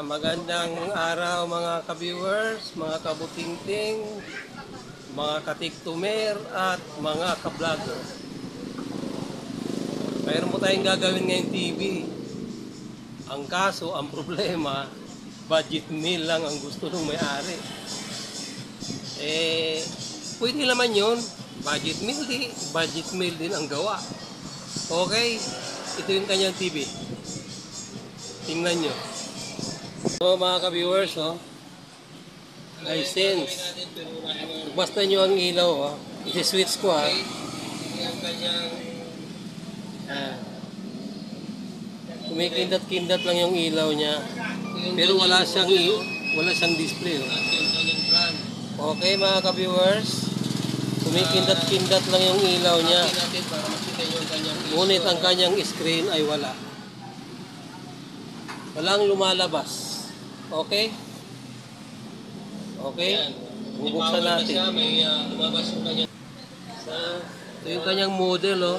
Magandang araw mga ka-viewers, mga kabutingting, mga katiktumer at mga ka-vlogger. Mayroon po tayong gagawin ngayong TV. Ang kaso, ang problema, budget meal lang ang gusto ng may-ari. Pwede naman yun. Budget meal din ang gawa. Okay, ito yung kanyang TV. Tingnan nyo. So mga ka-viewers, license. Basta nyo ang ilaw, isi-switch ko yung kanyang kumikindat-kindat lang yung ilaw niya. Pero wala siyang display. Okay mga ka-viewers, kumikindat-kindat lang yung ilaw niya. Ngunit ang kanyang screen ay wala. Walang lumalabas. Okay? Okay? Bubuksan natin. May lumabas yung kanyang. Ito yung kanyang model,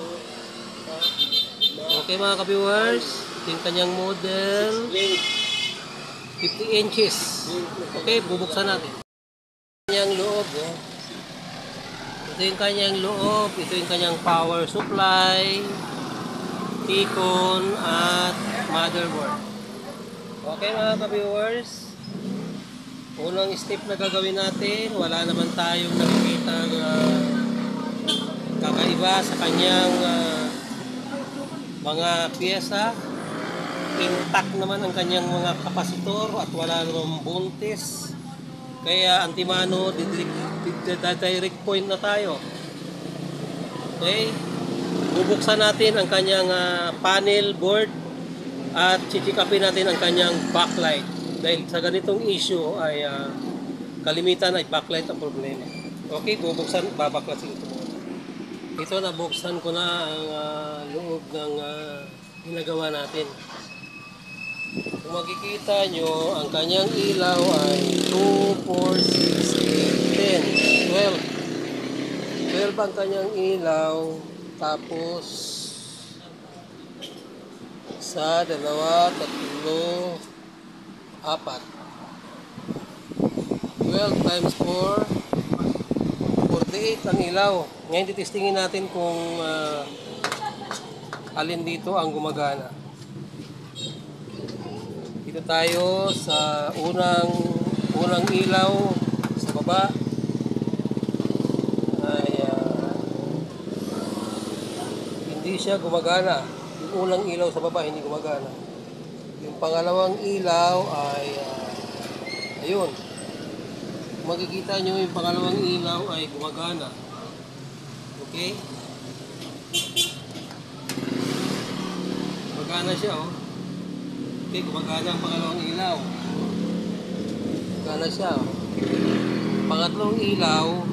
Okay mga ka-viewers, ito yung kanyang model. 50 inches. Okay, bubuksan natin. Kanyang loob, Ito yung kanyang loob. Ito yung kanyang power supply, T-con, at motherboard. Okay mga ka-viewers, unang step na gagawin natin, wala naman tayong nakikita kakaiba sa kanyang mga pyesa. Intact naman ang kanyang mga kapasitor at wala namang buntis. Kaya antimano, direct point na tayo. Okay, bubuksan natin ang kanyang panel board at chichikapin natin ang kanyang backlight. Dahil sa ganitong issue ay kalimitan ay backlight ang problema. Okay, babaklasin ito muna. Ito, nabuksan ko na ang loob ng ginagawa natin. Kung makikita nyo, ang kanyang ilaw ay 2, 4, 6, 8, 10, 12. 12 ang kanyang ilaw. Tapos isa, dalawa, tatlo, apat. 12 times 4, 48 ang ilaw. Ngayon titestingin natin kung alin dito ang gumagana. Dito tayo sa unang ilaw sa baba. Ay hindi siya gumagana. Yung unang ilaw sa baba hindi gumagana. Yung pangalawang ilaw ay ayun. Kung makikita nyo, yung pangalawang ilaw ay gumagana. Okay? Gumagana siya, Okay, gumagana ang pangalawang ilaw. Gumagana siya, Pangatlong ilaw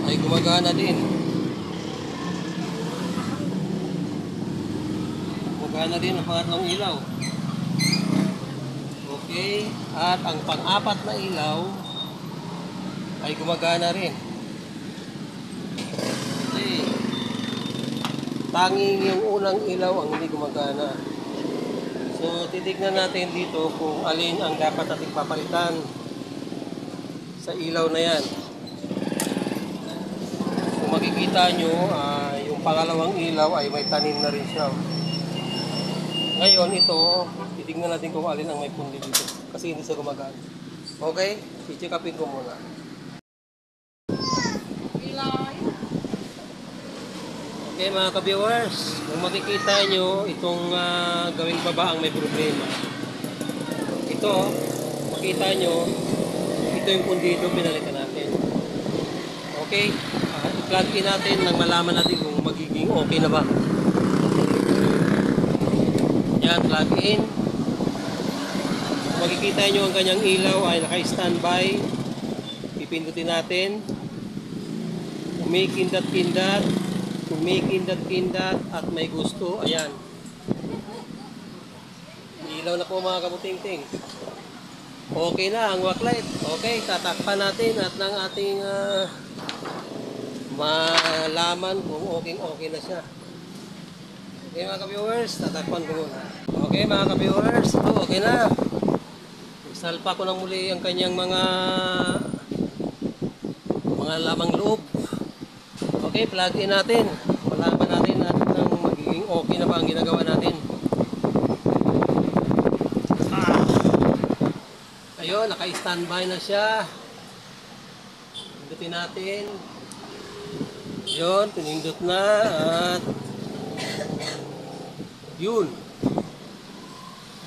ay gumagana din. Gumagana din ang pangatlong ilaw. Okay, at ang pang-apat na ilaw ay gumagana rin. Okay. Tanging yung unang ilaw ang hindi gumagana. So, titignan natin dito kung alin ang dapat nating papalitan sa ilaw na yan. Kung makikita nyo, yung pangalawang ilaw ay may tanim na rin siya. Ngayon, ito, titignan natin kung alin ang may pundi dito. Kasi hindi siya gumagana. Okay? I-check-upin ko muna. Okay mga ka-viewers, kung makikita nyo, itong gawing baba ang may problema. Ito, makita nyo, ito yung pundido, pinalitan natin. Okay, i-plug in natin nang malaman natin kung magiging okay na ba. Yan, plug in. Kung makikita nyo ang kanyang ilaw ay naka-standby. Pipindutin natin. Kumikindat-kindat at may gusto. Ayan, ilaw na po mga kabutingting. Okay na ang backlight. Okay, tatakpan natin at ng ating malaman kung okay na siya. Okay mga ka-viewers, tatakpan ko muna. Okay mga ka-viewers, ito okay na. Salpa ko ng muli ang kanyang mga lamang loob. Okay, plug in natin. Malaman natin ng magiging okay na ba ang ginagawa natin. Ayun, naka-standby na siya. Pindutin natin. Yun, pinindot na at yun.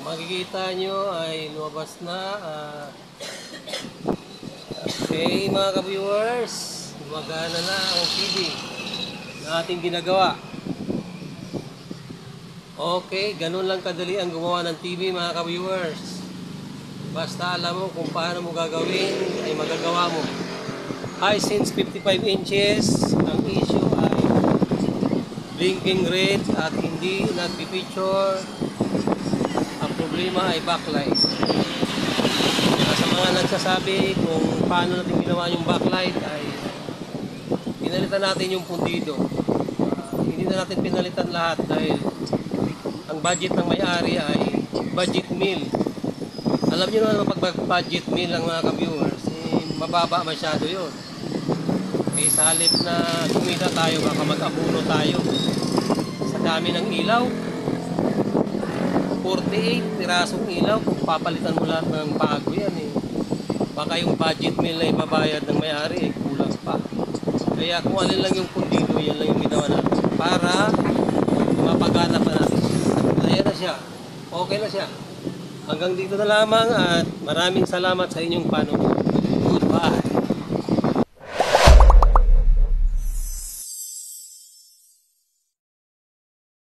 Makikita nyo ay lumabas na. Okay mga ka-viewers, gumagana na ang TV na ating ginagawa. Okay, ganun lang kadali ang gumawa ng TV mga ka-viewers. Basta alam mo kung paano mo gagawin, ay magagawa mo. Hisense 55 inches, ang issue ay blinking red at hindi nagpipicture. Ang problema ay backlight. Sa mga nagsasabi kung paano natin ginawa yung backlight ay pinalitan natin yung pundido. Hindi na natin pinalitan lahat dahil ang budget ng may-ari ay budget meal. Alam niyo naman pag budget meal ang mga ka-viewers, mababa masyado yun. Eh, sa halip na kumita tayo, baka mag-apuno tayo sa dami ng ilaw. 48 pirasong ilaw, kung papalitan mo lahat ng bago yan eh. Baka yung budget meal na ibabayad ng may-ari eh, kulang pa. Kaya kung alin lang yung pundido, yan lang yung ginawa natin para mapagana pa natin siya. Ayan na siya. Okay na siya. Hanggang dito na lamang at maraming salamat sa inyong panonood. Goodbye.